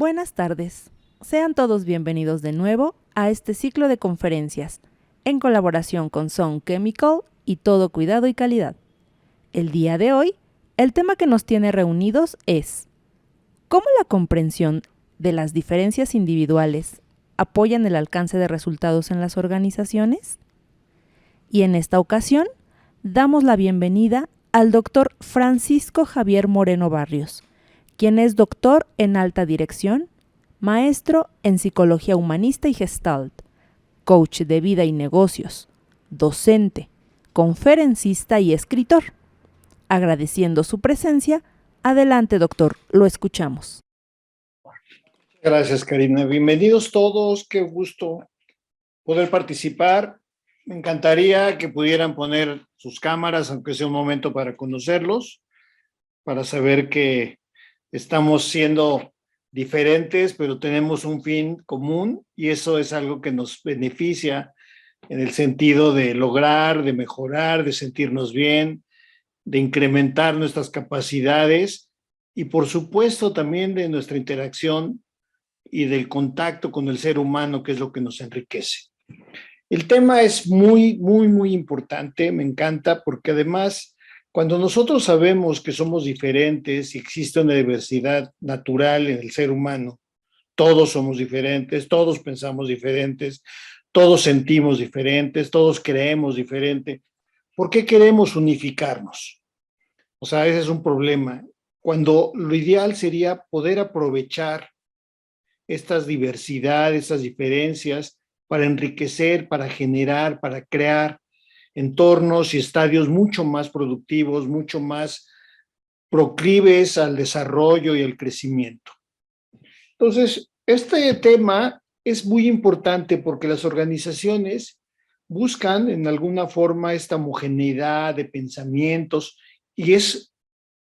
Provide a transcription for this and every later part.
Buenas tardes. Sean todos bienvenidos de nuevo a este ciclo de conferencias, en colaboración con Sound Chemical y Todo Cuidado y Calidad. El día de hoy, el tema que nos tiene reunidos es ¿cómo la comprensión de las diferencias individuales apoyan el alcance de resultados en las organizaciones? Y en esta ocasión, damos la bienvenida al doctor Francisco Javier Moreno Barrios, quien es doctor en alta dirección, maestro en psicología humanista y gestalt, coach de vida y negocios, docente, conferencista y escritor. Agradeciendo su presencia, adelante doctor, lo escuchamos. Gracias, Karina. Bienvenidos todos, qué gusto poder participar. Me encantaría que pudieran poner sus cámaras, aunque sea un momento para conocerlos, para saber que estamos siendo diferentes, pero tenemos un fin común y eso es algo que nos beneficia en el sentido de lograr, de mejorar, de sentirnos bien, de incrementar nuestras capacidades y por supuesto también de nuestra interacción y del contacto con el ser humano, que es lo que nos enriquece. El tema es muy importante, me encanta, porque además, cuando nosotros sabemos que somos diferentes y existe una diversidad natural en el ser humano, todos somos diferentes, todos pensamos diferentes, todos sentimos diferentes, todos creemos diferente. ¿Por qué queremos unificarnos? O sea, ese es un problema. Cuando lo ideal sería poder aprovechar estas diversidades, estas diferencias, para enriquecer, para generar, para crear entornos y estadios mucho más productivos, mucho más proclives al desarrollo y al crecimiento. Entonces, este tema es muy importante porque las organizaciones buscan en alguna forma esta homogeneidad de pensamientos y es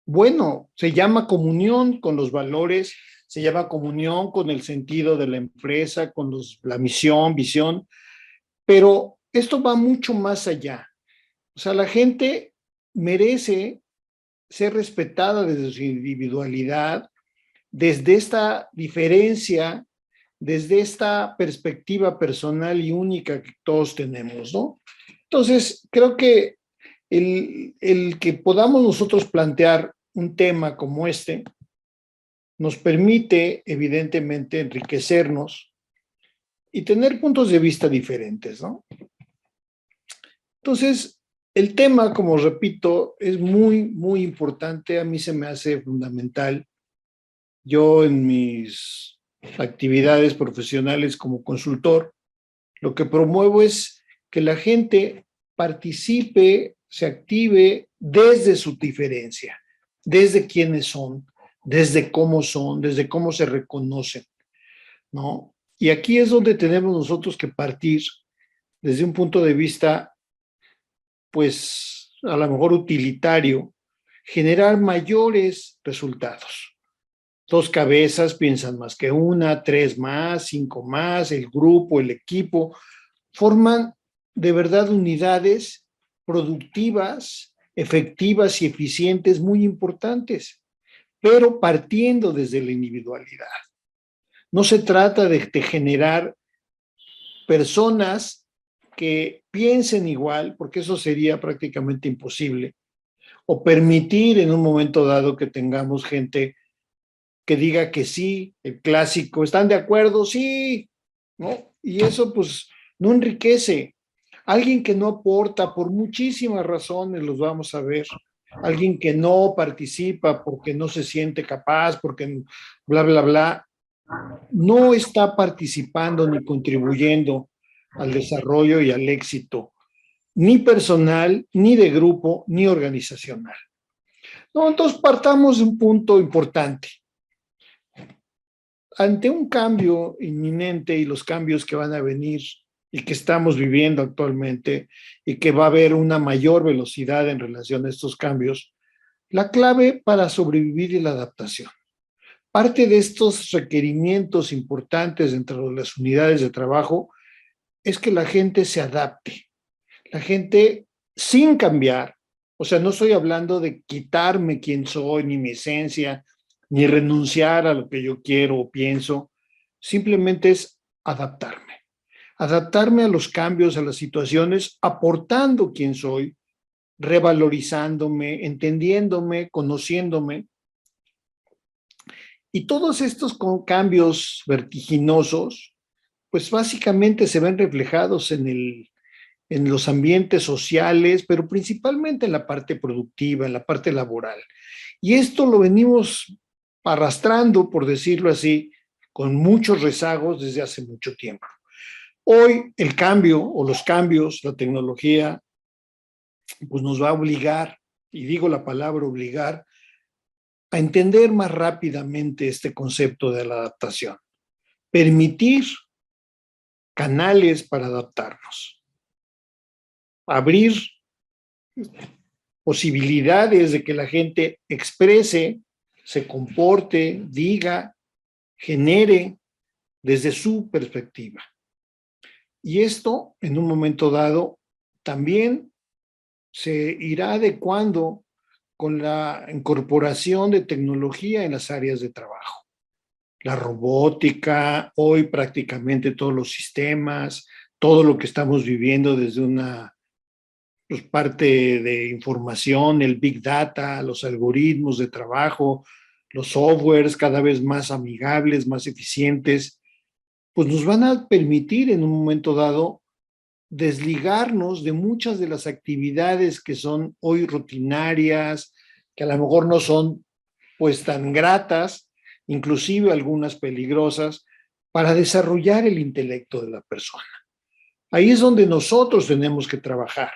bueno, se llama comunión con los valores, se llama comunión con el sentido de la empresa, con la misión, visión, pero esto va mucho más allá. O sea, la gente merece ser respetada desde su individualidad, desde esta diferencia, desde esta perspectiva personal y única que todos tenemos, ¿no? Entonces, creo que el que podamos nosotros plantear un tema como este nos permite, evidentemente, enriquecernos y tener puntos de vista diferentes, ¿no? Entonces, el tema, como repito, es muy importante. A mí se me hace fundamental. Yo en mis actividades profesionales como consultor, lo que promuevo es que la gente participe, se active desde su diferencia, desde quiénes son, desde cómo son, desde cómo se reconocen, ¿no? Y aquí es donde tenemos nosotros que partir desde un punto de vista, pues, a lo mejor utilitario, generar mayores resultados. 2 cabezas piensan más que una, 3 más, 5 más, el grupo, el equipo, forman de verdad unidades productivas, efectivas y eficientes muy importantes, pero partiendo desde la individualidad. No se trata de generar personas que piensen igual, porque eso sería prácticamente imposible, o permitir en un momento dado que tengamos gente que diga que sí, el clásico, ¿están de acuerdo? Sí, ¿no? Y eso pues no enriquece. Alguien que no aporta por muchísimas razones, los vamos a ver. Alguien que no participa porque no se siente capaz, porque bla, no está participando ni contribuyendo al desarrollo y al éxito, ni personal, ni de grupo, ni organizacional. No, entonces partamos de un punto importante. Ante un cambio inminente y los cambios que van a venir y que estamos viviendo actualmente y que va a haber una mayor velocidad en relación a estos cambios, la clave para sobrevivir es la adaptación. Parte de estos requerimientos importantes dentro de las unidades de trabajo es que la gente se adapte. La gente sin cambiar, o sea, no estoy hablando de quitarme quién soy ni mi esencia, ni renunciar a lo que yo quiero o pienso, simplemente es adaptarme. Adaptarme a los cambios, a las situaciones, aportando quién soy, revalorizándome, entendiéndome, conociéndome. Y todos estos cambios vertiginosos, pues básicamente se ven reflejados en los ambientes sociales, pero principalmente en la parte productiva, en la parte laboral. Y esto lo venimos arrastrando, por decirlo así, con muchos rezagos desde hace mucho tiempo. Hoy el cambio o los cambios, la tecnología, pues nos va a obligar, y digo la palabra obligar, a entender más rápidamente este concepto de la adaptación. Permitir canales para adaptarnos. Abrir posibilidades de que la gente exprese, se comporte, diga, genere desde su perspectiva. Y esto, en un momento dado, también se irá adecuando con la incorporación de tecnología en las áreas de trabajo. La robótica, hoy prácticamente todos los sistemas, todo lo que estamos viviendo desde una pues, parte de información, el Big Data, los algoritmos de trabajo, los softwares cada vez más amigables, más eficientes, pues nos van a permitir en un momento dado desligarnos de muchas de las actividades que son hoy rutinarias, que a lo mejor no son pues tan gratas, inclusive algunas peligrosas, para desarrollar el intelecto de la persona. Ahí es donde nosotros tenemos que trabajar.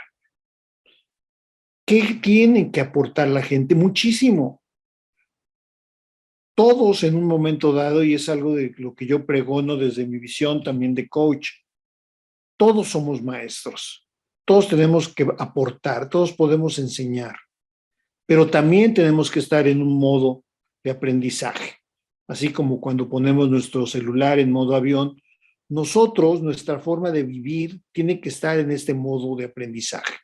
¿Qué tiene que aportar la gente? Muchísimo. Todos en un momento dado, y es algo de lo que yo pregono desde mi visión también de coach, todos somos maestros, todos tenemos que aportar, todos podemos enseñar, pero también tenemos que estar en un modo de aprendizaje. Así como cuando ponemos nuestro celular en modo avión, nosotros, nuestra forma de vivir tiene que estar en este modo de aprendizaje.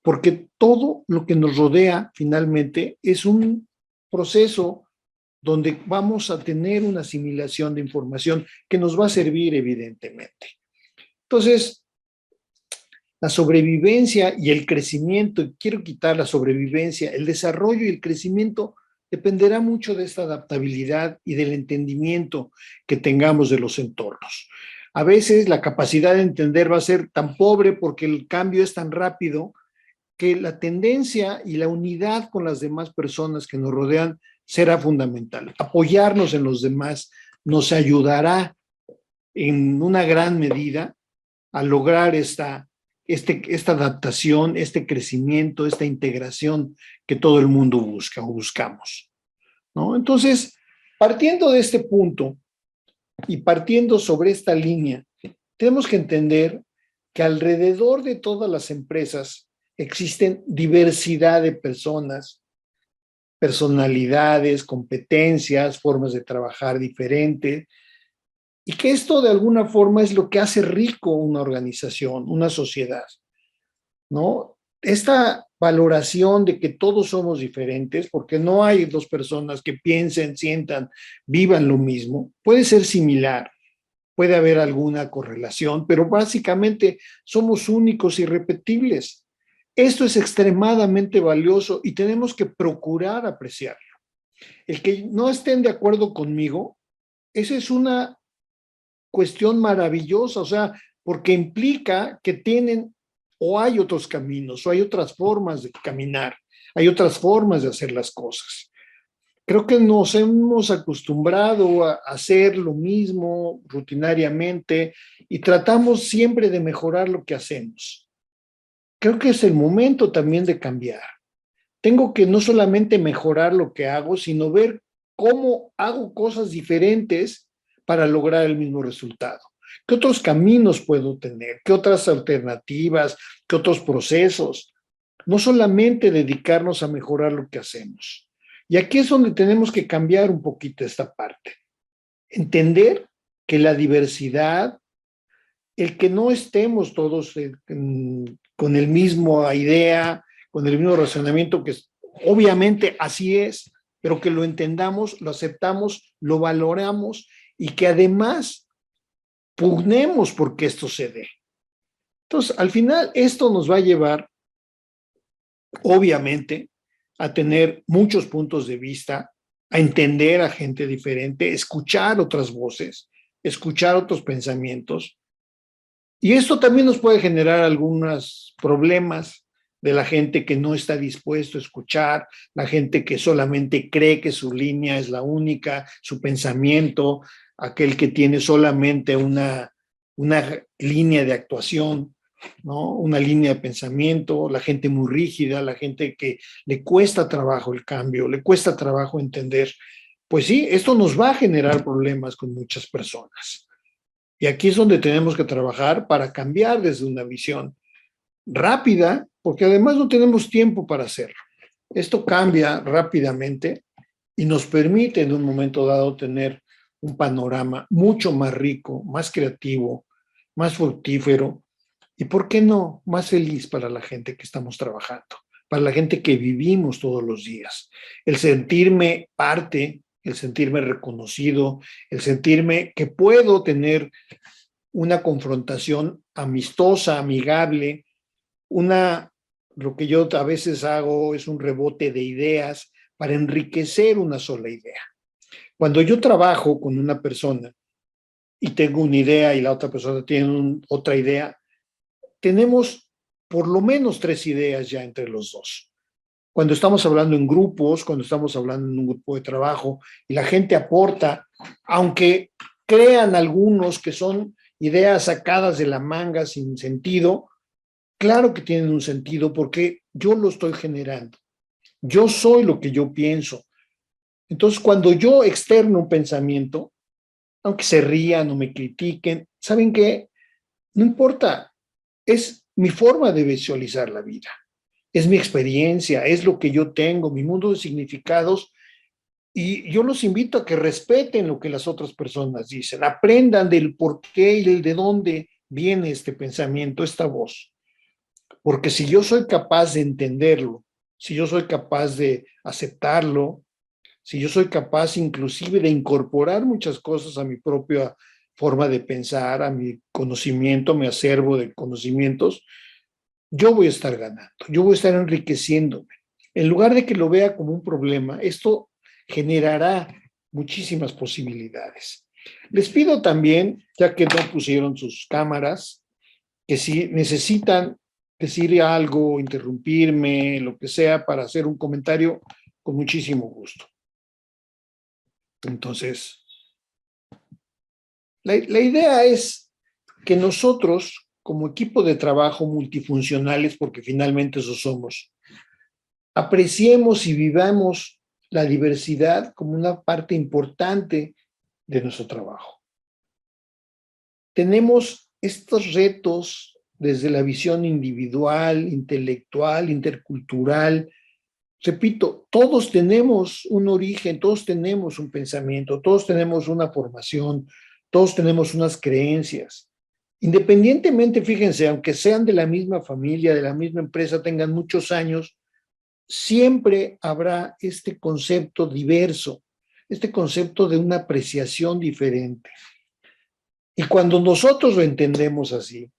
Porque todo lo que nos rodea finalmente es un proceso donde vamos a tener una asimilación de información que nos va a servir evidentemente. Entonces, la sobrevivencia y el crecimiento, y quiero quitar la sobrevivencia, el desarrollo y el crecimiento dependerá mucho de esta adaptabilidad y del entendimiento que tengamos de los entornos. A veces la capacidad de entender va a ser tan pobre porque el cambio es tan rápido que la tendencia y la unidad con las demás personas que nos rodean será fundamental. Apoyarnos en los demás nos ayudará en una gran medida a lograr esta adaptación, este crecimiento, esta integración que todo el mundo busca o buscamos, ¿no? Entonces, partiendo de este punto y partiendo sobre esta línea, tenemos que entender que alrededor de todas las empresas existen diversidad de personas, personalidades, competencias, formas de trabajar diferentes, y que esto de alguna forma es lo que hace rico una organización, una sociedad, ¿no? Esta valoración de que todos somos diferentes, porque no hay dos personas que piensen, sientan, vivan lo mismo, puede ser similar, puede haber alguna correlación, pero básicamente somos únicos y irrepetibles. Esto es extremadamente valioso y tenemos que procurar apreciarlo. El que no estén de acuerdo conmigo, esa es una cuestión maravillosa, o sea, porque implica que tienen o hay otros caminos o hay otras formas de caminar, hay otras formas de hacer las cosas. Creo que nos hemos acostumbrado a hacer lo mismo rutinariamente y tratamos siempre de mejorar lo que hacemos. Creo que es el momento también de cambiar. Tengo que no solamente mejorar lo que hago, sino ver cómo hago cosas diferentes para lograr el mismo resultado. ¿Qué otros caminos puedo tener? ¿Qué otras alternativas? ¿Qué otros procesos? No solamente dedicarnos a mejorar lo que hacemos. Y aquí es donde tenemos que cambiar un poquito esta parte. Entender que la diversidad, el que no estemos todos con el mismo idea, con el mismo razonamiento, que obviamente así es, pero que lo entendamos, lo aceptamos, lo valoramos y que además pugnemos porque esto se dé. Entonces, al final, esto nos va a llevar, obviamente, a tener muchos puntos de vista, a entender a gente diferente, escuchar otras voces, escuchar otros pensamientos. Y esto también nos puede generar algunos problemas de la gente que no está dispuesto a escuchar, la gente que solamente cree que su línea es la única, su pensamiento, aquel que tiene solamente una línea de actuación, ¿no? Una línea de pensamiento, la gente muy rígida, la gente que le cuesta trabajo el cambio, le cuesta trabajo entender. Pues sí, esto nos va a generar problemas con muchas personas. Y aquí es donde tenemos que trabajar para cambiar desde una visión rápida, porque además no tenemos tiempo para hacerlo. Esto cambia rápidamente y nos permite en un momento dado tener un panorama mucho más rico, más creativo, más fructífero y, ¿por qué no?, más feliz para la gente que estamos trabajando, para la gente que vivimos todos los días. El sentirme parte, el sentirme reconocido, el sentirme que puedo tener una confrontación amistosa, amigable, lo que yo a veces hago es un rebote de ideas para enriquecer una sola idea. Cuando yo trabajo con una persona y tengo una idea y la otra persona tiene otra idea, tenemos por lo menos 3 ideas ya entre los dos. Cuando estamos hablando en grupos, cuando estamos hablando en un grupo de trabajo y la gente aporta, aunque crean algunos que son ideas sacadas de la manga sin sentido, claro que tienen un sentido porque yo lo estoy generando. Yo soy lo que yo pienso. Entonces, cuando yo externo un pensamiento, aunque se rían o me critiquen, ¿saben qué? No importa. Es mi forma de visualizar la vida. Es mi experiencia, es lo que yo tengo, mi mundo de significados. Y yo los invito a que respeten lo que las otras personas dicen, aprendan del por qué y del de dónde viene este pensamiento, esta voz. Porque si yo soy capaz de entenderlo, si yo soy capaz de aceptarlo, si yo soy capaz inclusive de incorporar muchas cosas a mi propia forma de pensar, a mi conocimiento, a mi acervo de conocimientos, yo voy a estar ganando, yo voy a estar enriqueciéndome. En lugar de que lo vea como un problema, esto generará muchísimas posibilidades. Les pido también, ya que no pusieron sus cámaras, que si necesitan decir algo, interrumpirme, lo que sea, para hacer un comentario, con muchísimo gusto. Entonces, la idea es que nosotros, como equipo de trabajo multifuncionales, porque finalmente eso somos, apreciemos y vivamos la diversidad como una parte importante de nuestro trabajo. Tenemos estos retos desde la visión individual, intelectual, intercultural. Repito, todos tenemos un origen, todos tenemos un pensamiento, todos tenemos una formación, todos tenemos unas creencias. Independientemente, fíjense, aunque sean de la misma familia, de la misma empresa, tengan muchos años, siempre habrá este concepto diverso, este concepto de una apreciación diferente. Y cuando nosotros lo entendemos así,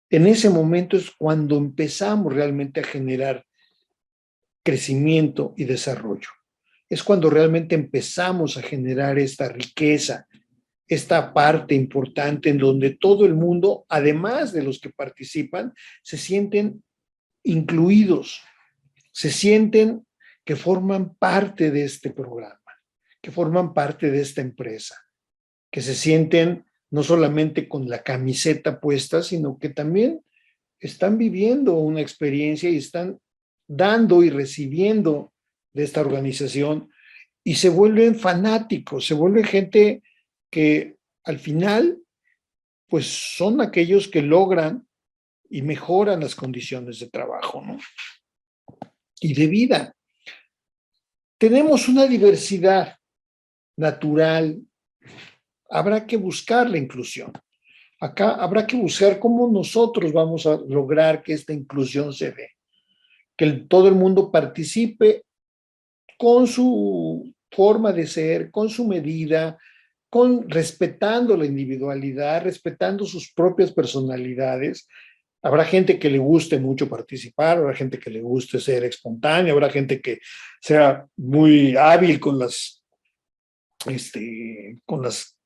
en ese momento es cuando empezamos realmente a generar crecimiento y desarrollo. Es cuando realmente empezamos a generar esta riqueza, esta parte importante en donde todo el mundo, además de los que participan, se sienten incluidos, se sienten que forman parte de este programa, que forman parte de esta empresa, que se sienten no solamente con la camiseta puesta, sino que también están viviendo una experiencia y están dando y recibiendo de esta organización y se vuelven fanáticos, se vuelven gente que al final pues son aquellos que logran y mejoran las condiciones de trabajo, ¿no? Y de vida. Tenemos una diversidad natural, habrá que buscar la inclusión. Acá habrá que buscar cómo nosotros vamos a lograr que esta inclusión se dé, que todo el mundo participe con su forma de ser, con su medida, respetando la individualidad, respetando sus propias personalidades. Habrá gente que le guste mucho participar, habrá gente que le guste ser espontánea, habrá gente que sea muy hábil con las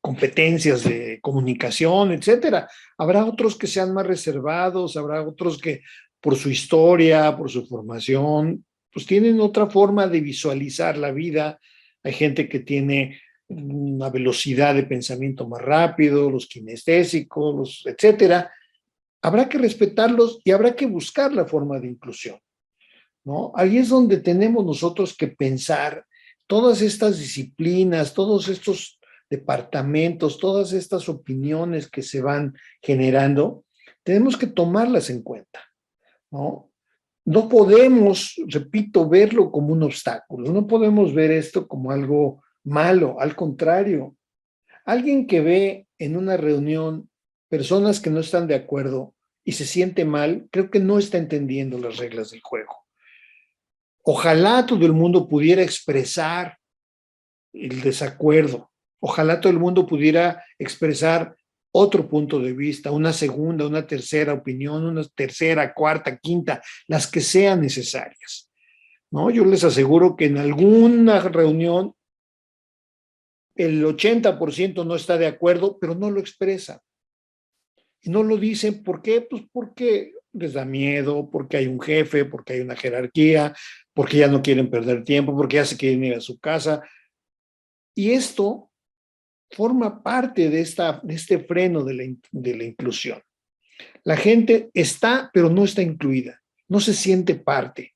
competencias de comunicación, etcétera. Habrá otros que sean más reservados, habrá otros que por su historia, por su formación, pues tienen otra forma de visualizar la vida. Hay gente que tiene una velocidad de pensamiento más rápido, los kinestésicos, etcétera. Habrá que respetarlos y habrá que buscar la forma de inclusión, ¿no? Ahí es donde tenemos nosotros que pensar todas estas disciplinas, todos estos departamentos, todas estas opiniones que se van generando, tenemos que tomarlas en cuenta, ¿no? No podemos, repito, verlo como un obstáculo, no podemos ver esto como algo malo, al contrario, alguien que ve en una reunión personas que no están de acuerdo y se siente mal, creo que no está entendiendo las reglas del juego. Ojalá todo el mundo pudiera expresar el desacuerdo. Ojalá todo el mundo pudiera expresar otro punto de vista, una segunda, una tercera opinión, una tercera, cuarta, quinta, las que sean necesarias, ¿no? Yo les aseguro que en alguna reunión el 80% no está de acuerdo, pero no lo expresa. Y no lo dicen, ¿por qué? Pues porque les da miedo, porque hay un jefe, porque hay una jerarquía, porque ya no quieren perder tiempo, porque ya se quieren ir a su casa. Y esto forma parte de este freno de la inclusión. La gente está, pero no está incluida, no se siente parte.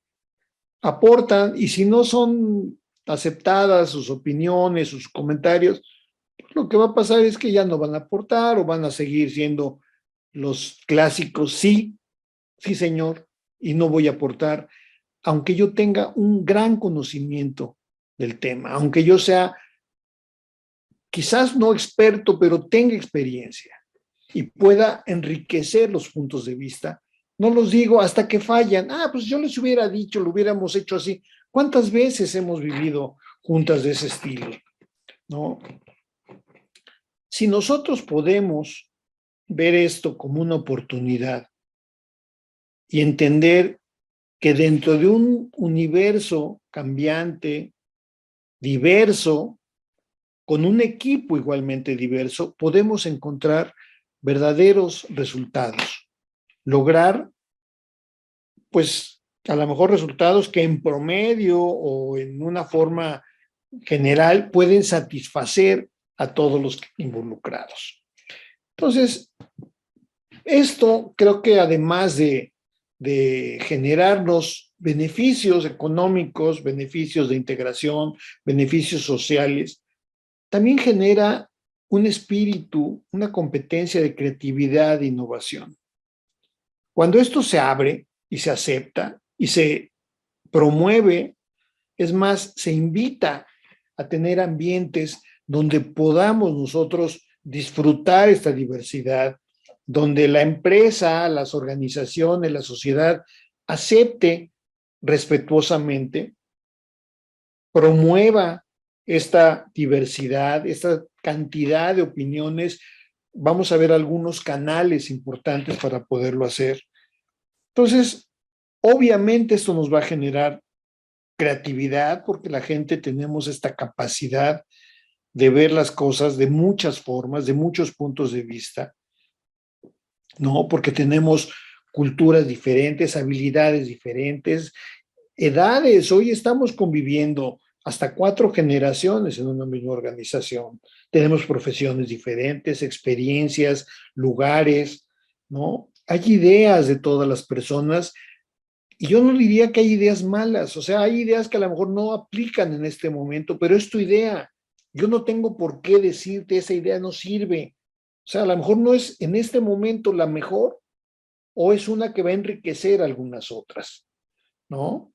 Aportan y si no son aceptadas sus opiniones, sus comentarios, pues lo que va a pasar es que ya no van a aportar o van a seguir siendo los clásicos, sí, sí señor, y no voy a aportar, aunque yo tenga un gran conocimiento del tema, aunque yo sea quizás no experto, pero tenga experiencia y pueda enriquecer los puntos de vista. No los digo hasta que fallan. Ah, pues yo les hubiera dicho, lo hubiéramos hecho así. ¿Cuántas veces hemos vivido juntas de ese estilo? ¿No? Si nosotros podemos ver esto como una oportunidad y entender que dentro de un universo cambiante, diverso, con un equipo igualmente diverso, podemos encontrar verdaderos resultados, lograr, pues, a lo mejor resultados que en promedio o en una forma general pueden satisfacer a todos los involucrados. Entonces, esto creo que además de generarnos beneficios económicos, beneficios de integración, beneficios sociales, también genera un espíritu, una competencia de creatividad e innovación. Cuando esto se abre y se acepta y se promueve, es más, se invita a tener ambientes donde podamos nosotros disfrutar esta diversidad, donde la empresa, las organizaciones, la sociedad acepte respetuosamente, promueva esta diversidad, esta cantidad de opiniones. Vamos a ver algunos canales importantes para poderlo hacer. Entonces, obviamente esto nos va a generar creatividad porque la gente tenemos esta capacidad de ver las cosas de muchas formas, de muchos puntos de vista, ¿no? Porque tenemos culturas diferentes, habilidades diferentes, edades. Hoy estamos conviviendo hasta 4 generaciones en una misma organización. Tenemos profesiones diferentes, experiencias, lugares, ¿no? Hay ideas de todas las personas y yo no diría que hay ideas malas, o sea, hay ideas que a lo mejor no aplican en este momento, pero es tu idea. Yo no tengo por qué decirte esa idea no sirve. O sea, a lo mejor no es en este momento la mejor o es una que va a enriquecer algunas otras, ¿no?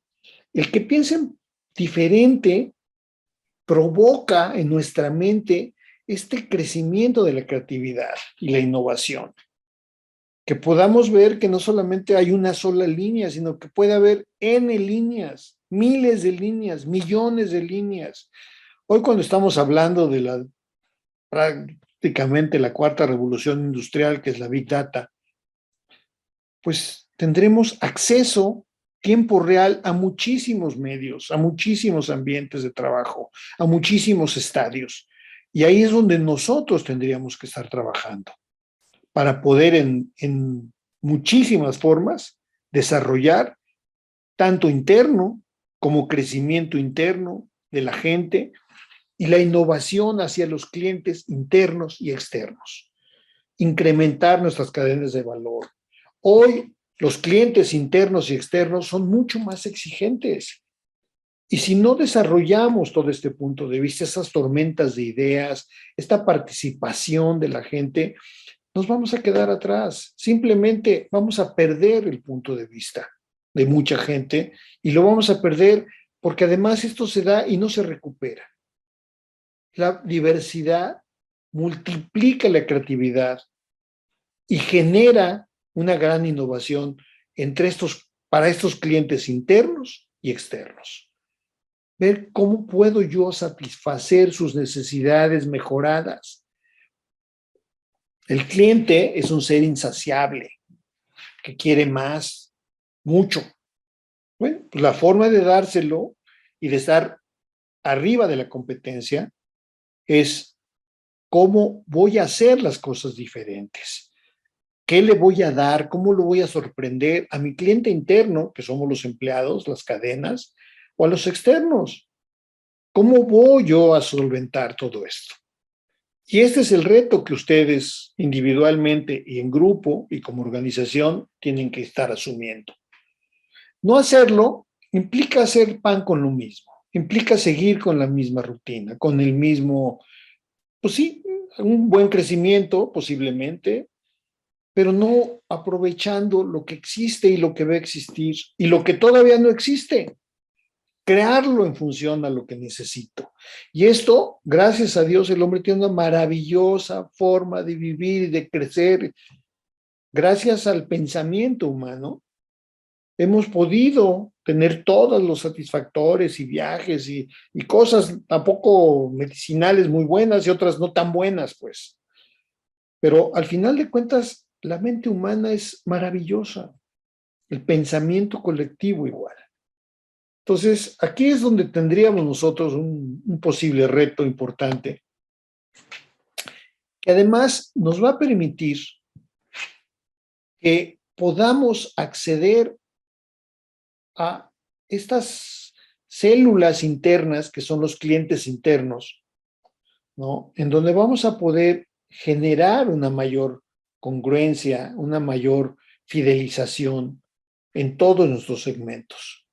El que piensen diferente provoca en nuestra mente este crecimiento de la creatividad y la innovación. Que podamos ver que no solamente hay una sola línea, sino que puede haber N líneas miles de líneas, millones de líneas. Hoy cuando estamos hablando de prácticamente la cuarta revolución industrial, que es la Big Data, pues tendremos acceso tiempo real a muchísimos medios, a muchísimos ambientes de trabajo, a muchísimos estadios. Y ahí es donde nosotros tendríamos que estar trabajando para poder en muchísimas formas desarrollar tanto interno como crecimiento interno de la gente y la innovación hacia los clientes internos y externos. Incrementar nuestras cadenas de valor. Hoy los clientes internos y externos son mucho más exigentes. Y si no desarrollamos todo este punto de vista, esas tormentas de ideas, esta participación de la gente, nos vamos a quedar atrás. Simplemente vamos a perder el punto de vista de mucha gente y lo vamos a perder porque además esto se da y no se recupera. La diversidad multiplica la creatividad y genera una gran innovación para estos clientes internos y externos. Ver cómo puedo yo satisfacer sus necesidades mejoradas. El cliente es un ser insaciable, que quiere más, mucho. Bueno, pues la forma de dárselo y de estar arriba de la competencia es cómo voy a hacer las cosas diferentes. ¿Qué le voy a dar? ¿Cómo lo voy a sorprender a mi cliente interno, que somos los empleados, las cadenas, o a los externos? ¿Cómo voy yo a solventar todo esto? Y este es el reto que ustedes individualmente y en grupo y como organización tienen que estar asumiendo. No hacerlo implica hacer pan con lo mismo, implica seguir con la misma rutina, con el mismo, pues sí, un buen crecimiento posiblemente, pero no aprovechando lo que existe y lo que va a existir y lo que todavía no existe, crearlo en función a lo que necesito. Y esto, gracias a Dios, el hombre tiene una maravillosa forma de vivir y de crecer. Gracias al pensamiento humano, hemos podido tener todos los satisfactores y viajes y cosas tampoco medicinales muy buenas y otras no tan buenas, pues. Pero al final de cuentas, la mente humana es maravillosa, el pensamiento colectivo igual. Entonces, aquí es donde tendríamos nosotros un posible reto importante, que además nos va a permitir que podamos acceder a estas células internas, que son los clientes internos, ¿no? En donde vamos a poder generar una mayor congruencia, una mayor fidelización en todos nuestros segmentos.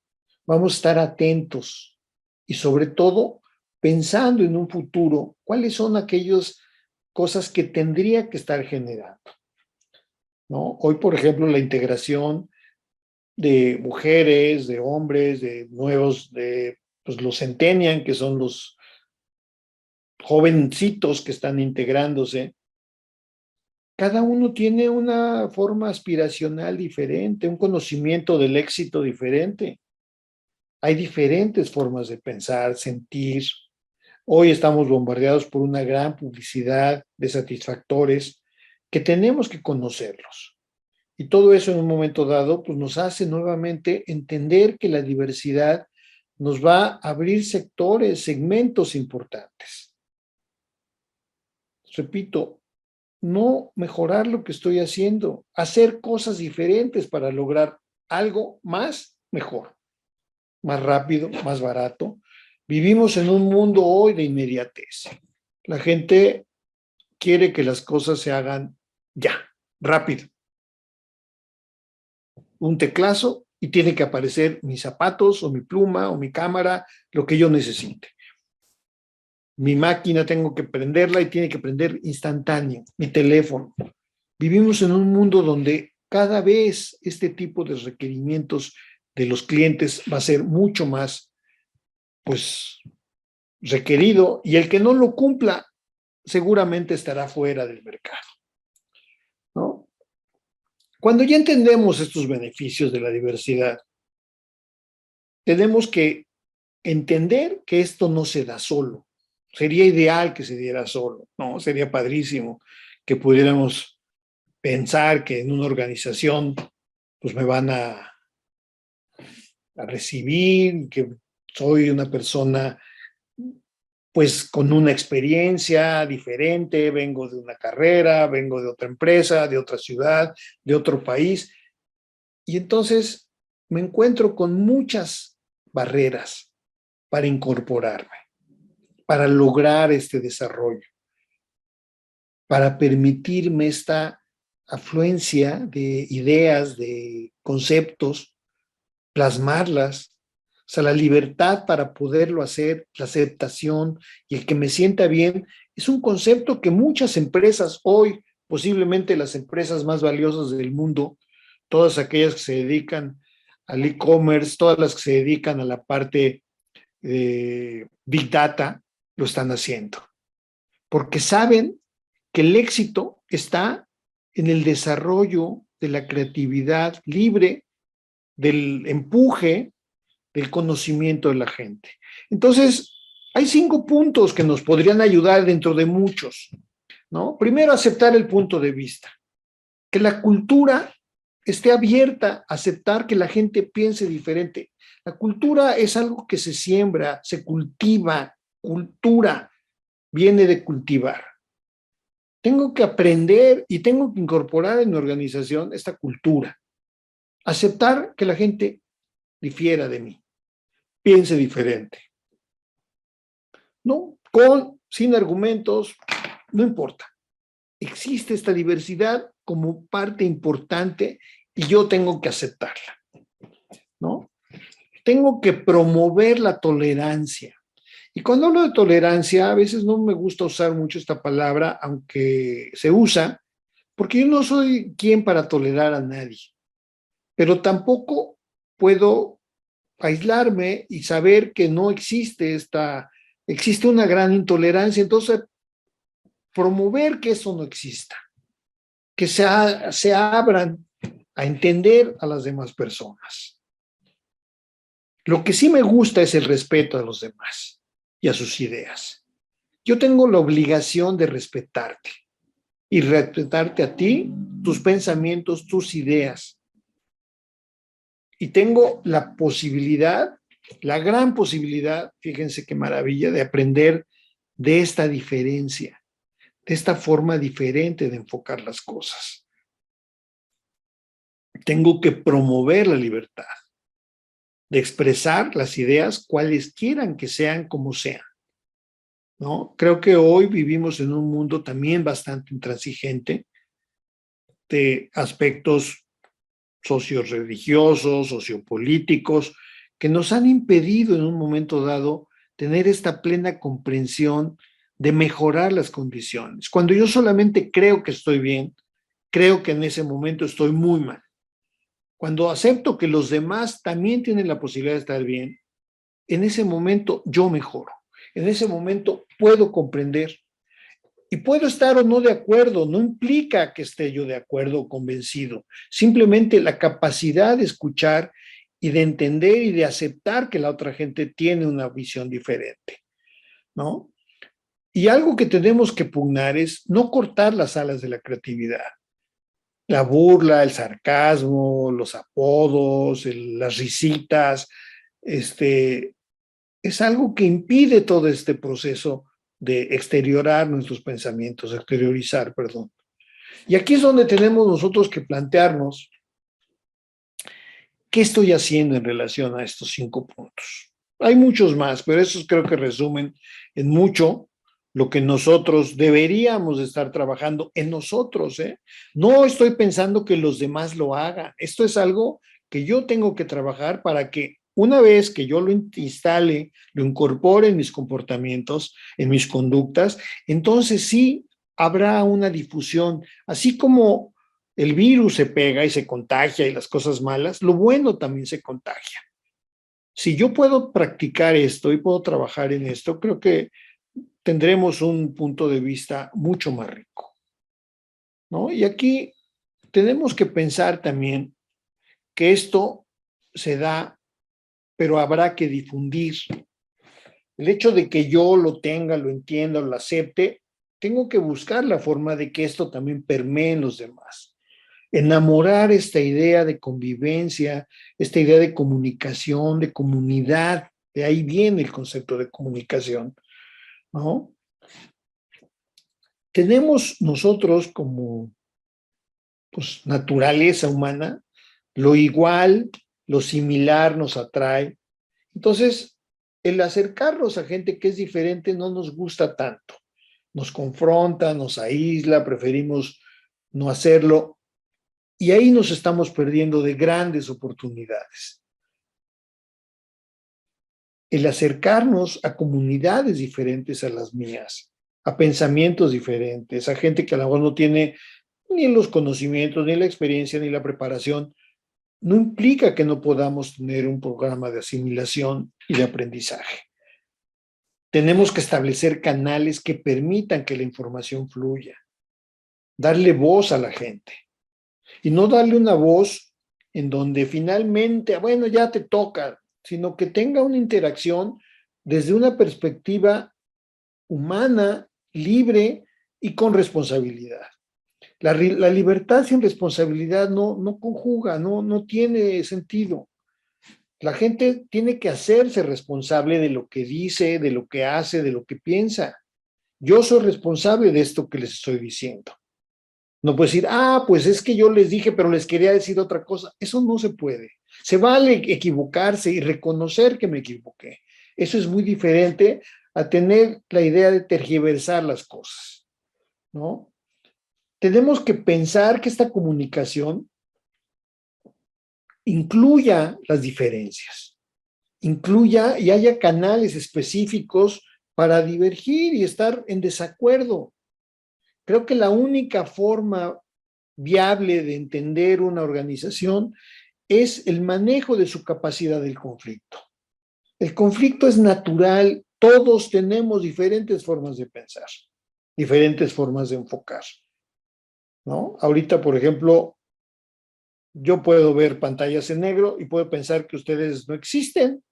Vamos a estar atentos y sobre todo pensando en un futuro, cuáles son aquellas cosas que tendría que estar generando, ¿no? Hoy, por ejemplo, la integración de mujeres, de hombres, de nuevos, de pues, los centennial, que son los jovencitos que están integrándose. Cada uno tiene una forma aspiracional diferente, un conocimiento del éxito diferente. Hay diferentes formas de pensar, sentir. Hoy estamos bombardeados por una gran publicidad de satisfactores que tenemos que conocerlos. Y todo eso en un momento dado, pues nos hace nuevamente entender que la diversidad nos va a abrir sectores, segmentos importantes. Repito, no mejorar lo que estoy haciendo, hacer cosas diferentes para lograr algo más mejor, más rápido, más barato. Vivimos en un mundo hoy de inmediatez. La gente quiere que las cosas se hagan ya, rápido. Un teclazo y tiene que aparecer mis zapatos o mi pluma o mi cámara, lo que yo necesite. Mi máquina tengo que prenderla y tiene que prender instantáneo, mi teléfono. Vivimos en un mundo donde cada vez este tipo de requerimientos de los clientes va a ser mucho más, pues, requerido y el que no lo cumpla seguramente estará fuera del mercado, ¿no? Cuando ya entendemos estos beneficios de la diversidad, tenemos que entender que esto no se da solo. Sería ideal que se diera solo, ¿no? Sería padrísimo que pudiéramos pensar que en una organización pues me van a recibir, que soy una persona pues con una experiencia diferente, vengo de una carrera, vengo de otra empresa, de otra ciudad, de otro país, y entonces me encuentro con muchas barreras para incorporarme, para lograr este desarrollo, para permitirme esta afluencia de ideas, de conceptos, plasmarlas, o sea, la libertad para poderlo hacer, la aceptación y el que me sienta bien, es un concepto que muchas empresas hoy, posiblemente las empresas más valiosas del mundo, todas aquellas que se dedican al e-commerce, todas las que se dedican a la parte de Big Data, lo están haciendo, porque saben que el éxito está en el desarrollo de la creatividad libre, del empuje, del conocimiento de la gente. Entonces, hay 5 puntos que nos podrían ayudar dentro de muchos, ¿no? Primero, aceptar el punto de vista, que la cultura esté abierta a aceptar que la gente piense diferente. La cultura es algo que se siembra, se cultiva, cultura viene de cultivar. Tengo que aprender y tengo que incorporar en mi organización esta cultura. Aceptar que la gente difiera de mí, piense diferente. No, sin argumentos, no importa. Existe esta diversidad como parte importante y yo tengo que aceptarla, ¿no? Tengo que promover la tolerancia. Y cuando hablo de tolerancia, a veces no me gusta usar mucho esta palabra, aunque se usa, porque yo no soy quien para tolerar a nadie, pero tampoco puedo aislarme y saber que no existe una gran intolerancia, entonces promover que eso no exista, que se abran a entender a las demás personas. Lo que sí me gusta es el respeto a los demás y a sus ideas. Yo tengo la obligación de respetarte y respetarte a ti, tus pensamientos, tus ideas. Y tengo la posibilidad, la gran posibilidad, fíjense qué maravilla, de aprender de esta diferencia, de esta forma diferente de enfocar las cosas. Tengo que promover la libertad de expresar las ideas cuales quieran que sean como sean, ¿no? Creo que hoy vivimos en un mundo también bastante intransigente de aspectos socioreligiosos, sociopolíticos, que nos han impedido en un momento dado tener esta plena comprensión de mejorar las condiciones. Cuando yo solamente creo que estoy bien, creo que en ese momento estoy muy mal. Cuando acepto que los demás también tienen la posibilidad de estar bien, en ese momento yo mejoro. En ese momento puedo comprender. Y puedo estar o no de acuerdo, no implica que esté yo de acuerdo o convencido. Simplemente la capacidad de escuchar y de entender y de aceptar que la otra gente tiene una visión diferente, ¿no? Y algo que tenemos que pugnar es no cortar las alas de la creatividad. La burla, el sarcasmo, los apodos, las risitas, es algo que impide todo este proceso de exteriorar nuestros pensamientos, exteriorizar, perdón. Y aquí es donde tenemos nosotros que plantearnos qué estoy haciendo en relación a estos 5 puntos. Hay muchos más, pero esos creo que resumen en mucho lo que nosotros deberíamos estar trabajando en nosotros, ¿eh? No estoy pensando que los demás lo hagan. Esto es algo que yo tengo que trabajar para que una vez que yo lo instale, lo incorpore en mis comportamientos, en mis conductas, entonces sí habrá una difusión, así como el virus se pega y se contagia y las cosas malas, lo bueno también se contagia. Si yo puedo practicar esto y puedo trabajar en esto, creo que tendremos un punto de vista mucho más rico, ¿no? Y aquí tenemos que pensar también que esto se da pero habrá que difundir. El hecho de que yo lo tenga, lo entienda, lo acepte, tengo que buscar la forma de que esto también permee en los demás. Enamorar esta idea de convivencia, esta idea de comunicación, de comunidad, de ahí viene el concepto de comunicación, ¿no? Tenemos nosotros como pues, naturaleza humana, lo igual, lo similar nos atrae. Entonces, el acercarnos a gente que es diferente no nos gusta tanto. Nos confronta, nos aísla, preferimos no hacerlo. Y ahí nos estamos perdiendo de grandes oportunidades. El acercarnos a comunidades diferentes a las mías, a pensamientos diferentes, a gente que a lo mejor no tiene ni los conocimientos, ni la experiencia, ni la preparación, no implica que no podamos tener un programa de asimilación y de aprendizaje. Tenemos que establecer canales que permitan que la información fluya, darle voz a la gente y no darle una voz en donde finalmente, bueno, ya te toca, sino que tenga una interacción desde una perspectiva humana, libre y con responsabilidad. La libertad sin responsabilidad no conjuga, no tiene sentido. La gente tiene que hacerse responsable de lo que dice, de lo que hace, de lo que piensa. Yo soy responsable de esto que les estoy diciendo. No puedo decir, pues es que yo les dije, pero les quería decir otra cosa. Eso no se puede. Se vale equivocarse y reconocer que me equivoqué. Eso es muy diferente a tener la idea de tergiversar las cosas, ¿no? Tenemos que pensar que esta comunicación incluya las diferencias, incluya y haya canales específicos para divergir y estar en desacuerdo. Creo que la única forma viable de entender una organización es el manejo de su capacidad del conflicto. El conflicto es natural, todos tenemos diferentes formas de pensar, diferentes formas de enfocar, ¿no? Ahorita, por ejemplo, yo puedo ver pantallas en negro y puedo pensar que ustedes no existen,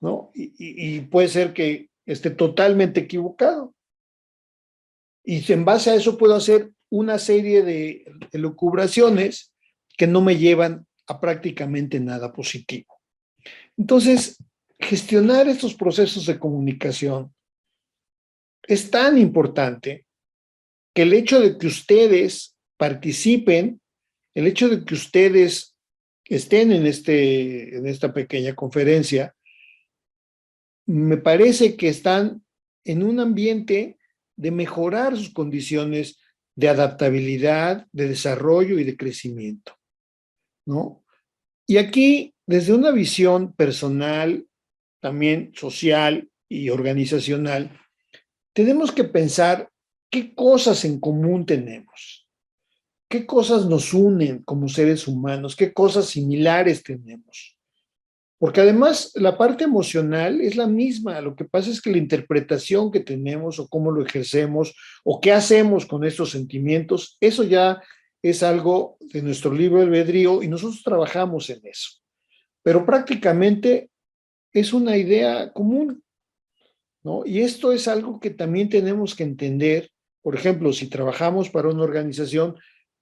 ¿no? Y puede ser que esté totalmente equivocado. Y en base a eso puedo hacer una serie de elucubraciones que no me llevan a prácticamente nada positivo. Entonces, gestionar estos procesos de comunicación es tan importante que el hecho de que ustedes participen, el hecho de que ustedes estén en esta pequeña conferencia, me parece que están en un ambiente de mejorar sus condiciones de adaptabilidad, de desarrollo y de crecimiento, ¿no? Y aquí, desde una visión personal, también social y organizacional, tenemos que pensar qué cosas en común tenemos, qué cosas nos unen como seres humanos, qué cosas similares tenemos. Porque además la parte emocional es la misma, lo que pasa es que la interpretación que tenemos o cómo lo ejercemos o qué hacemos con estos sentimientos, eso ya es algo de nuestro libre albedrío y nosotros trabajamos en eso. Pero prácticamente es una idea común, ¿no? Y esto es algo que también tenemos que entender. Por ejemplo, si trabajamos para una organización,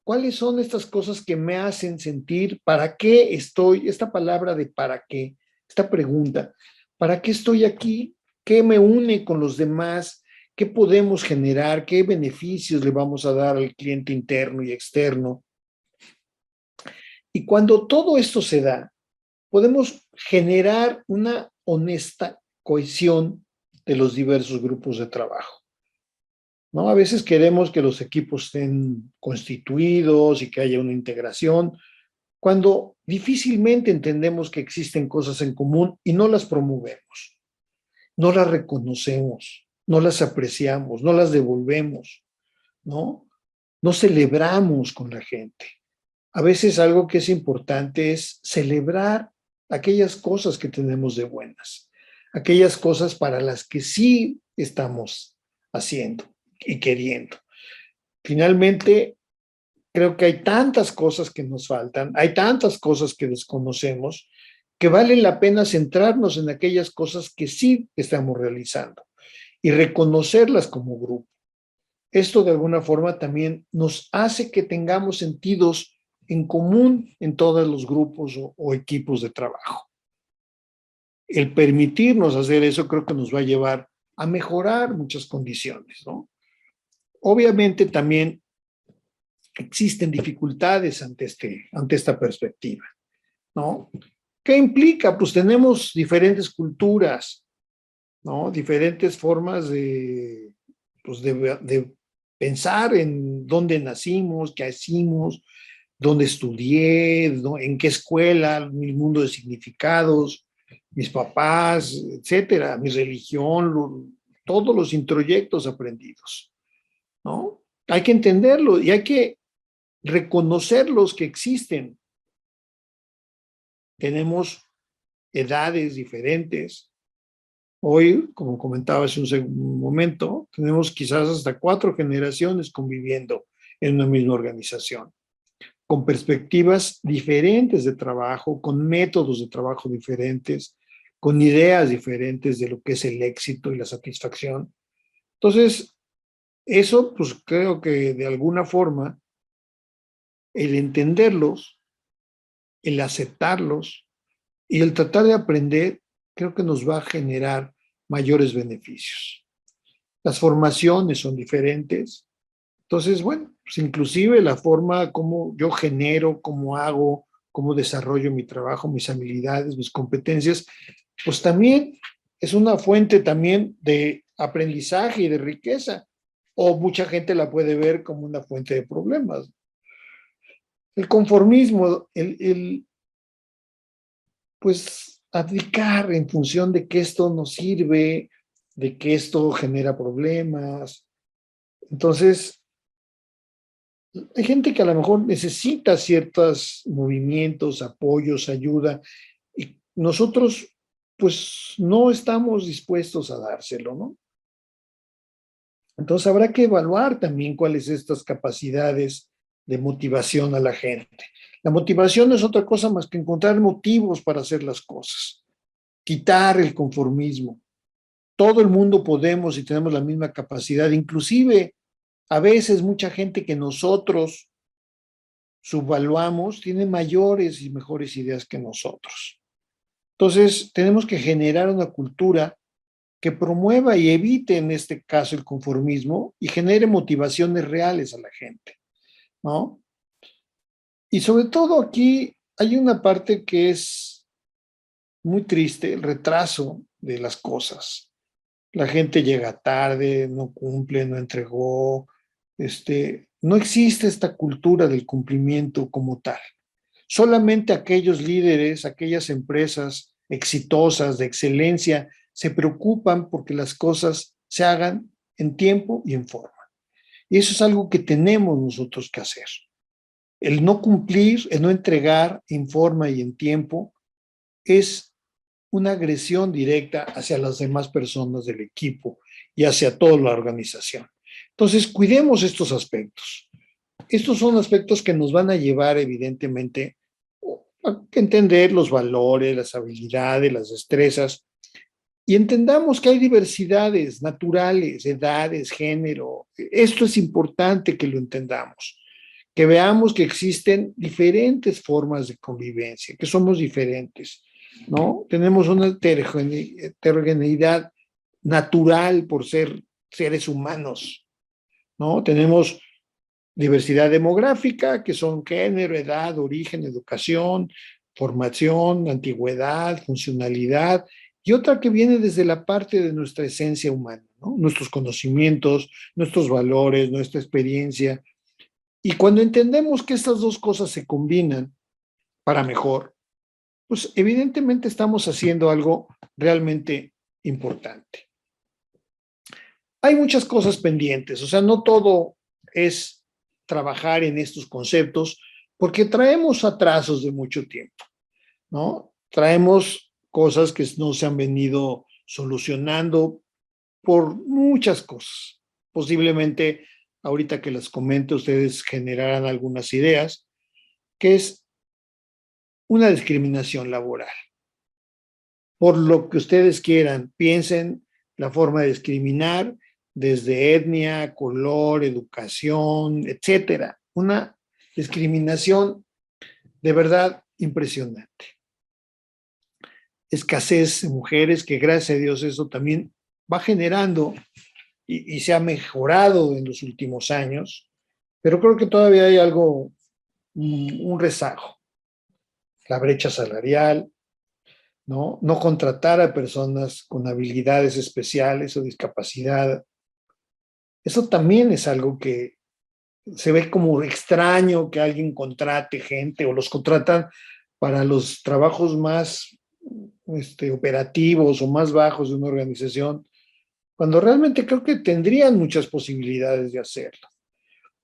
¿cuáles son estas cosas que me hacen sentir para qué estoy? Esta palabra de para qué, esta pregunta, ¿para qué estoy aquí? ¿Qué me une con los demás? ¿Qué podemos generar? ¿Qué beneficios le vamos a dar al cliente interno y externo? Y cuando todo esto se da, podemos generar una honesta cohesión de los diversos grupos de trabajo, ¿no? A veces queremos que los equipos estén constituidos y que haya una integración, cuando difícilmente entendemos que existen cosas en común y no las promovemos, no las reconocemos, no las apreciamos, no las devolvemos, ¿no? No celebramos con la gente. A veces algo que es importante es celebrar aquellas cosas que tenemos de buenas, aquellas cosas para las que sí estamos haciendo y queriendo. Finalmente, creo que hay tantas cosas que nos faltan, hay tantas cosas que desconocemos, que vale la pena centrarnos en aquellas cosas que sí estamos realizando y reconocerlas como grupo. Esto de alguna forma también nos hace que tengamos sentidos en común en todos los grupos o equipos de trabajo. El permitirnos hacer eso creo que nos va a llevar a mejorar muchas condiciones, ¿no? Obviamente también existen dificultades ante esta perspectiva, ¿no? ¿Qué implica? Pues tenemos diferentes culturas, ¿no? Diferentes formas pues de pensar en dónde nacimos, qué hicimos, dónde estudié, en qué escuela, mi mundo de significados, mis papás, etcétera, mi religión, todos los introyectos aprendidos, ¿no? Hay que entenderlo y hay que reconocerlos que existen. Tenemos edades diferentes. Hoy, como comentaba hace un momento, tenemos quizás hasta 4 generaciones conviviendo en una misma organización, con perspectivas diferentes de trabajo, con métodos de trabajo diferentes, con ideas diferentes de lo que es el éxito y la satisfacción. Entonces, eso pues creo que de alguna forma el entenderlos, el aceptarlos y el tratar de aprender, creo que nos va a generar mayores beneficios. Las formaciones son diferentes. Entonces, bueno, pues inclusive la forma como yo genero, cómo hago, cómo desarrollo mi trabajo, mis habilidades, mis competencias, pues también es una fuente también de aprendizaje y de riqueza. O mucha gente la puede ver como una fuente de problemas. El conformismo, pues abdicar en función de que esto nos sirve, de que esto genera problemas. Entonces, hay gente que a lo mejor necesita ciertos movimientos, apoyos, ayuda, y nosotros pues no estamos dispuestos a dárselo, ¿no? Entonces habrá que evaluar también cuáles son estas capacidades de motivación a la gente. La motivación no es otra cosa más que encontrar motivos para hacer las cosas, quitar el conformismo. Todo el mundo podemos y tenemos la misma capacidad, inclusive a veces mucha gente que nosotros subvaluamos tiene mayores y mejores ideas que nosotros. Entonces, tenemos que generar una cultura que promueva y evite en este caso el conformismo y genere motivaciones reales a la gente, ¿no? Y sobre todo aquí hay una parte que es muy triste, el retraso de las cosas. La gente llega tarde, no cumple, no entregó, no existe esta cultura del cumplimiento como tal. Solamente aquellos líderes, aquellas empresas exitosas, de excelencia, se preocupan porque las cosas se hagan en tiempo y en forma. Y eso es algo que tenemos nosotros que hacer. El no cumplir, el no entregar en forma y en tiempo es una agresión directa hacia las demás personas del equipo y hacia toda la organización. Entonces, cuidemos estos aspectos. Estos son aspectos que nos van a llevar, evidentemente, a entender los valores, las habilidades, las destrezas, y entendamos que hay diversidades naturales, edades, género. Esto es importante que lo entendamos, que veamos que existen diferentes formas de convivencia, que somos diferentes, ¿no? Tenemos una heterogeneidad natural por ser seres humanos, ¿no? Tenemos diversidad demográfica, que son género, edad, origen, educación, formación, antigüedad, funcionalidad, y otra que viene desde la parte de nuestra esencia humana, ¿no? Nuestros conocimientos, nuestros valores, nuestra experiencia. Y cuando entendemos que estas dos cosas se combinan para mejor, pues evidentemente estamos haciendo algo realmente importante. Hay muchas cosas pendientes, o sea, no todo es trabajar en estos conceptos porque traemos atrasos de mucho tiempo, ¿no? Traemos cosas que no se han venido solucionando por muchas cosas. Posiblemente ahorita que las comente ustedes generarán algunas ideas, que es una discriminación laboral. por lo que ustedes quieran, piensen la forma de discriminar desde etnia, color, educación, etcétera. Una discriminación de verdad impresionante. Escasez de mujeres, que gracias a Dios eso también va generando y se ha mejorado en los últimos años, pero creo que todavía hay algo, un rezago. La brecha salarial, ¿no? No contratar a personas con habilidades especiales o discapacidad. Eso también es algo que se ve como extraño, que alguien contrate gente o los contratan para los trabajos más operativos o más bajos de una organización, cuando realmente creo que tendrían muchas posibilidades de hacerlo.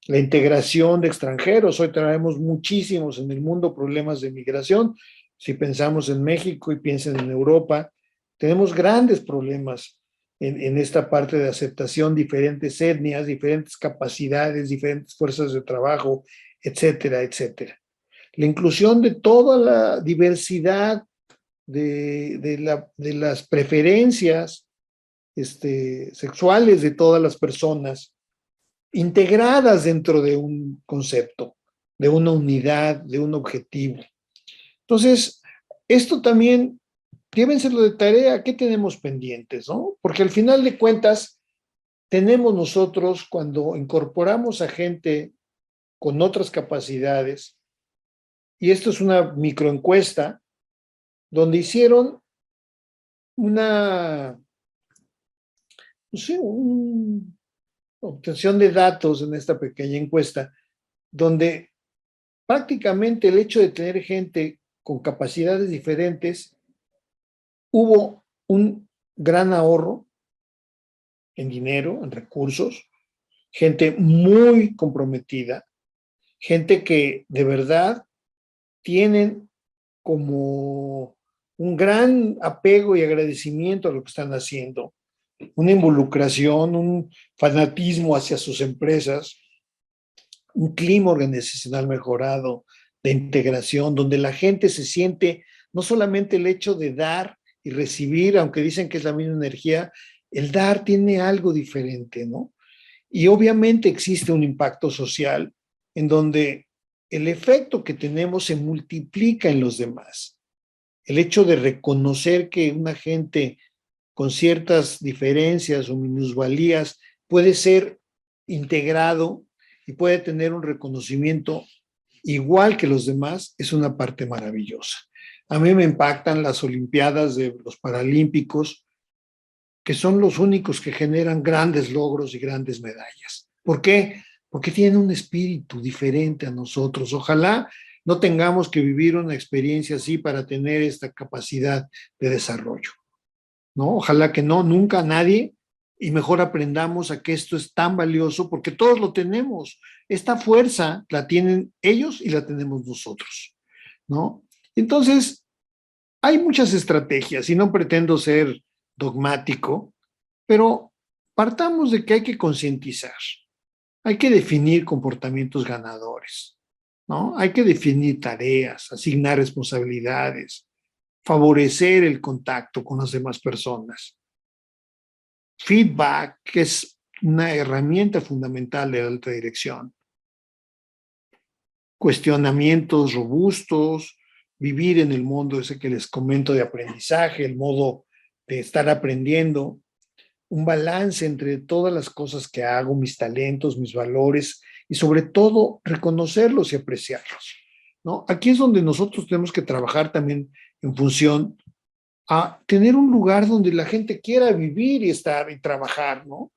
La integración de extranjeros, hoy traemos muchísimos en el mundo problemas de migración. Si pensamos en México y piensan en Europa, tenemos grandes problemas en esta parte de aceptación, diferentes etnias, diferentes capacidades, diferentes fuerzas de trabajo, etcétera, etcétera. La inclusión de toda la diversidad de las preferencias sexuales de todas las personas, integradas dentro de un concepto, de una unidad, de un objetivo. Entonces, esto también, llévenselo de tarea, ¿qué tenemos pendientes, no? Porque al final de cuentas, tenemos nosotros, cuando incorporamos a gente con otras capacidades, y esto es una microencuesta, donde hicieron una, no sé, obtención de datos en esta pequeña encuesta, donde prácticamente el hecho de tener gente con capacidades diferentes, hubo un gran ahorro en dinero, en recursos, gente muy comprometida, gente que de verdad tienen como un gran apego y agradecimiento a lo que están haciendo, una involucración, un fanatismo hacia sus empresas, un clima organizacional mejorado, de integración, donde la gente se siente no solamente el hecho de dar y recibir, aunque dicen que es la misma energía, el dar tiene algo diferente, ¿no? Y obviamente existe un impacto social en donde el efecto que tenemos se multiplica en los demás. El hecho de reconocer que una gente con ciertas diferencias o minusvalías puede ser integrado y puede tener un reconocimiento igual que los demás, es una parte maravillosa. A mí me impactan las Olimpiadas de los Paralímpicos, que son los únicos que generan grandes logros y grandes medallas. ¿Por qué? Porque tienen un espíritu diferente a nosotros. Ojalá no tengamos que vivir una experiencia así para tener esta capacidad de desarrollo, ¿no? Ojalá que no, nunca nadie, y mejor aprendamos a que esto es tan valioso porque todos lo tenemos. Esta fuerza la tienen ellos y la tenemos nosotros, ¿no? Entonces, hay muchas estrategias y no pretendo ser dogmático, pero partamos de que hay que concientizar, hay que definir comportamientos ganadores, ¿no? Hay que definir tareas, asignar responsabilidades, favorecer el contacto con las demás personas. Feedback, que es una herramienta fundamental de la alta dirección. Cuestionamientos robustos, vivir en el mundo ese que les comento de aprendizaje, el modo de estar aprendiendo, un balance entre todas las cosas que hago, mis talentos, mis valores y sobre todo reconocerlos y apreciarlos, ¿no? Aquí es donde nosotros tenemos que trabajar también en función a tener un lugar donde la gente quiera vivir y estar y trabajar, ¿no?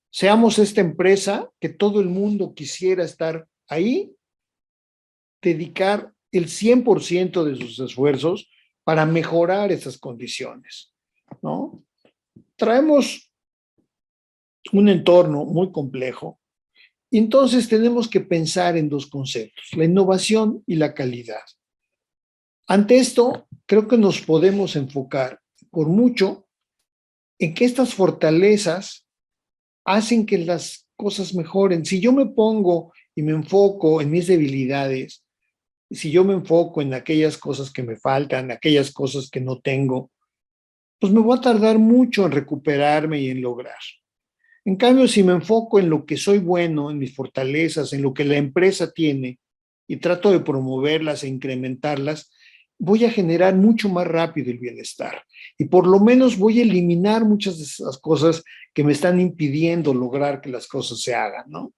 Seamos esta empresa que todo el mundo quisiera estar ahí, dedicar el 100% de sus esfuerzos para mejorar esas condiciones, ¿no? Traemos un entorno muy complejo y entonces tenemos que pensar en dos conceptos, la innovación y la calidad. Ante esto, creo que nos podemos enfocar por mucho en que estas fortalezas hacen que las cosas mejoren. Si yo me pongo y me enfoco en mis debilidades, si yo me enfoco en aquellas cosas que me faltan, aquellas cosas que no tengo, pues me voy a tardar mucho en recuperarme y en lograr. En cambio, si me enfoco en lo que soy bueno, en mis fortalezas, en lo que la empresa tiene y trato de promoverlas e incrementarlas, voy a generar mucho más rápido el bienestar y por lo menos voy a eliminar muchas de esas cosas que me están impidiendo lograr que las cosas se hagan, ¿no?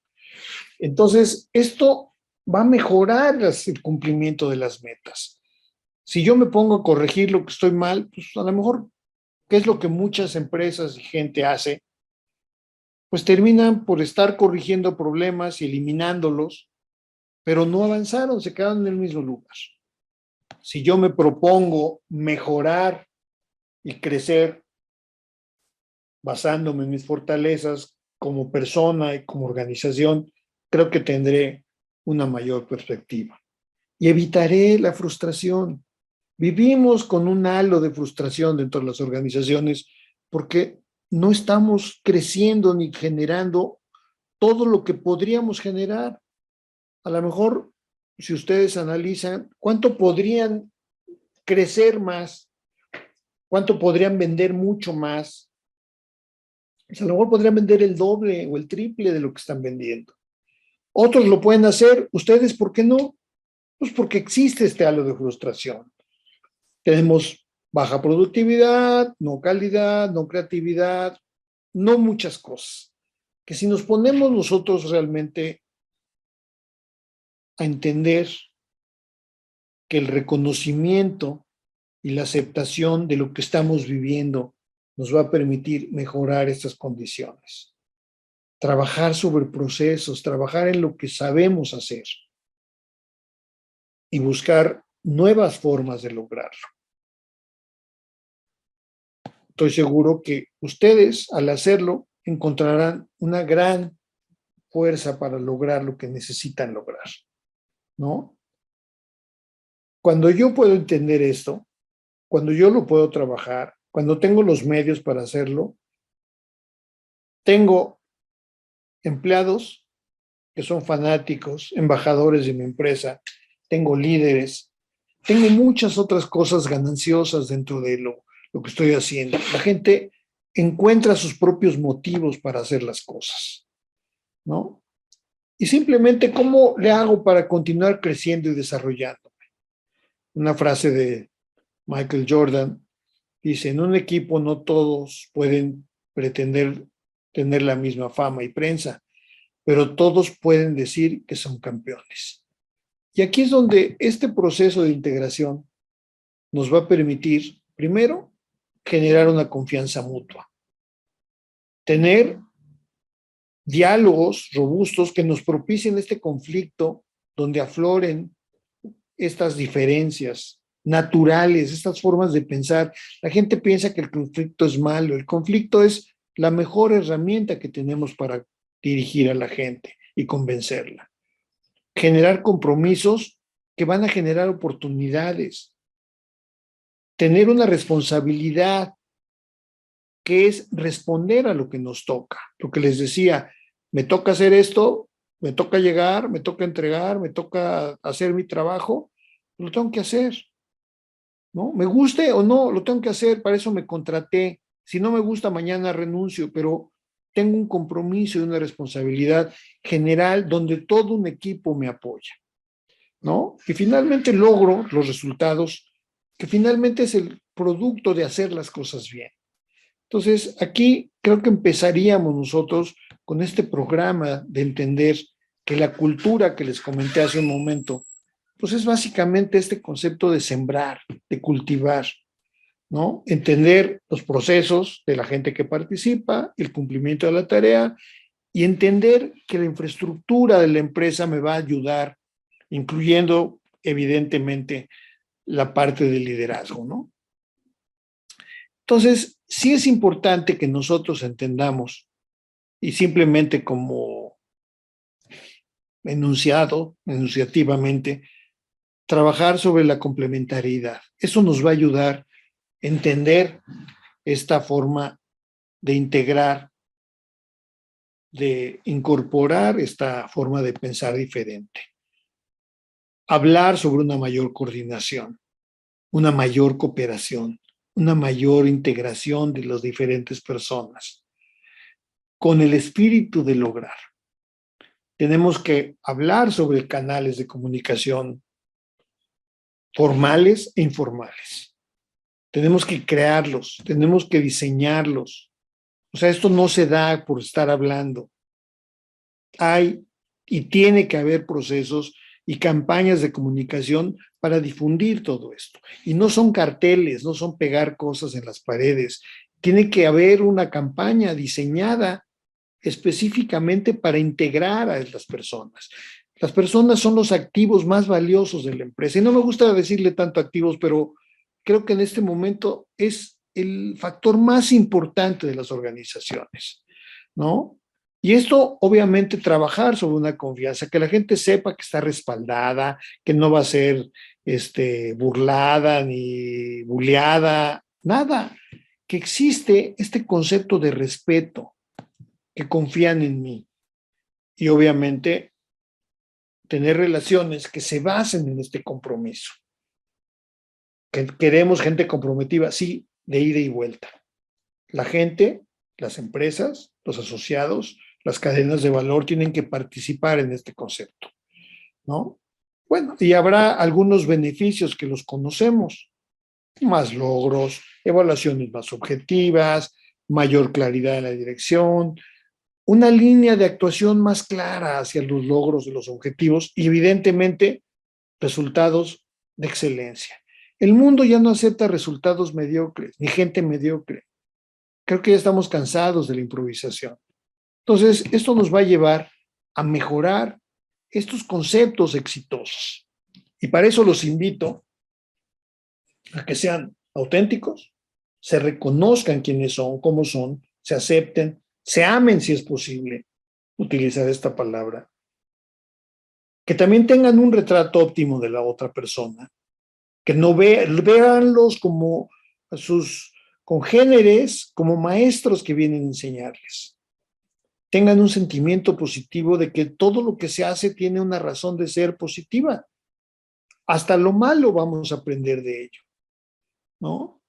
Entonces, esto va a mejorar el cumplimiento de las metas. Si yo me pongo a corregir lo que estoy mal, pues a lo mejor, ¿qué es lo que muchas empresas y gente hace? Pues terminan por estar corrigiendo problemas y eliminándolos, pero no avanzaron, se quedaron en el mismo lugar. Si yo me propongo mejorar y crecer basándome en mis fortalezas como persona y como organización, creo que tendré una mayor perspectiva y evitaré la frustración. Vivimos con un halo de frustración dentro de las organizaciones porque no estamos creciendo ni generando todo lo que podríamos generar. A lo mejor, si ustedes analizan, ¿cuánto podrían crecer más? ¿Cuánto podrían vender mucho más? Pues a lo mejor podrían vender el doble o el triple de lo que están vendiendo. Otros lo pueden hacer, ustedes, ¿por qué no? Pues porque existe este halo de frustración. Tenemos baja productividad, no calidad, no creatividad, no muchas cosas. Que si nos ponemos nosotros realmente a entender que el reconocimiento y la aceptación de lo que estamos viviendo nos va a permitir mejorar estas condiciones. Trabajar sobre procesos, trabajar en lo que sabemos hacer y buscar nuevas formas de lograrlo. Estoy seguro que ustedes, al hacerlo, encontrarán una gran fuerza para lograr lo que necesitan lograr, ¿no? Cuando yo puedo entender esto, cuando yo lo puedo trabajar, cuando tengo los medios para hacerlo, tengo empleados que son fanáticos, embajadores de mi empresa, tengo líderes, tengo muchas otras cosas gananciosas dentro de lo que estoy haciendo. La gente encuentra sus propios motivos para hacer las cosas, ¿no? Y simplemente, ¿cómo le hago para continuar creciendo y desarrollándome? Una frase de Michael Jordan dice, en un equipo no todos pueden pretender tener la misma fama y prensa, pero todos pueden decir que son campeones. Y aquí es donde este proceso de integración nos va a permitir, primero, generar una confianza mutua, tener diálogos robustos que nos propicien este conflicto donde afloren estas diferencias naturales, estas formas de pensar. La gente piensa que el conflicto es malo, el conflicto es la mejor herramienta que tenemos para dirigir a la gente y convencerla. Generar compromisos que van a generar oportunidades, tener una responsabilidad que es responder a lo que nos toca. Lo que les decía, me toca hacer esto, me toca llegar, me toca entregar, me toca hacer mi trabajo, lo tengo que hacer, ¿no? Me guste o no, lo tengo que hacer, para eso me contraté. Si no me gusta, mañana renuncio, pero tengo un compromiso y una responsabilidad general donde todo un equipo me apoya, ¿no? Y finalmente logro los resultados, que finalmente es el producto de hacer las cosas bien. Entonces, aquí creo que empezaríamos nosotros con este programa de entender que la cultura que les comenté hace un momento, pues es básicamente este concepto de sembrar, de cultivar, ¿no? Entender los procesos de la gente que participa, el cumplimiento de la tarea y entender que la infraestructura de la empresa me va a ayudar, incluyendo evidentemente la parte del liderazgo, ¿no? Entonces, sí es importante que nosotros entendamos y simplemente como enunciativamente, trabajar sobre la complementariedad. Eso nos va a ayudar a entender esta forma de integrar, de incorporar esta forma de pensar diferente. Hablar sobre una mayor coordinación, una mayor cooperación, una mayor integración de las diferentes personas, con el espíritu de lograr. Tenemos que hablar sobre canales de comunicación formales e informales. Tenemos que crearlos, tenemos que diseñarlos. O sea, esto no se da por estar hablando. Hay y tiene que haber procesos y campañas de comunicación para difundir todo esto. Y no son carteles, no son pegar cosas en las paredes. Tiene que haber una campaña diseñada específicamente para integrar a las personas. Las personas son los activos más valiosos de la empresa. Y no me gusta decirle tanto activos, pero creo que en este momento es el factor más importante de las organizaciones, ¿no? Y esto, obviamente, trabajar sobre una confianza, que la gente sepa que está respaldada, que no va a ser burlada ni bulleada, nada, que existe este concepto de respeto, que confían en mí. Y obviamente tener relaciones que se basen en este compromiso. Que queremos gente comprometida, sí, de ida y vuelta. La gente, las empresas, los asociados, las cadenas de valor tienen que participar en este concepto, ¿no? Bueno, y habrá algunos beneficios que los conocemos, más logros, evaluaciones más objetivas, mayor claridad en la dirección, una línea de actuación más clara hacia los logros de los objetivos y evidentemente resultados de excelencia. El mundo ya no acepta resultados mediocres, ni gente mediocre. Creo que ya estamos cansados de la improvisación. Entonces, esto nos va a llevar a mejorar estos conceptos exitosos. Y para eso los invito a que sean auténticos, se reconozcan quiénes son, cómo son, se acepten, se amen si es posible utilizar esta palabra, que también tengan un retrato óptimo de la otra persona, que no véanlos como a sus congéneres, como maestros que vienen a enseñarles. Tengan un sentimiento positivo de que todo lo que se hace tiene una razón de ser positiva. Hasta lo malo vamos a aprender de ello, ¿no?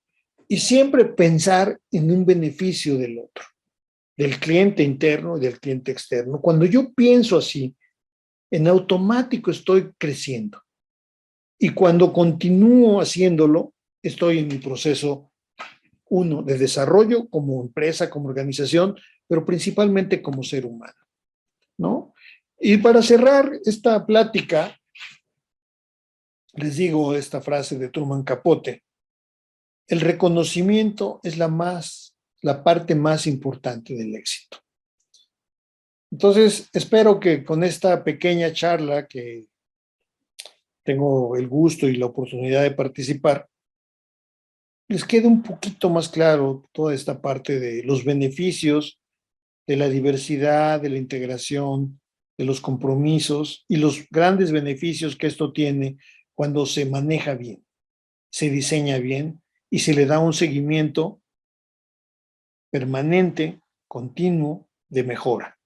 Y siempre pensar en un beneficio del otro, del cliente interno y del cliente externo. Cuando yo pienso así, en automático estoy creciendo. Y cuando continúo haciéndolo, estoy en mi proceso, uno, de desarrollo como empresa, como organización, pero principalmente como ser humano, ¿no? Y para cerrar esta plática, les digo esta frase de Truman Capote: el reconocimiento es la parte más importante del éxito. Entonces, espero que con esta pequeña charla que tengo el gusto y la oportunidad de participar, les quede un poquito más claro toda esta parte de los beneficios de la diversidad, de la integración, de los compromisos y los grandes beneficios que esto tiene cuando se maneja bien, se diseña bien y se le da un seguimiento permanente, continuo, de mejora.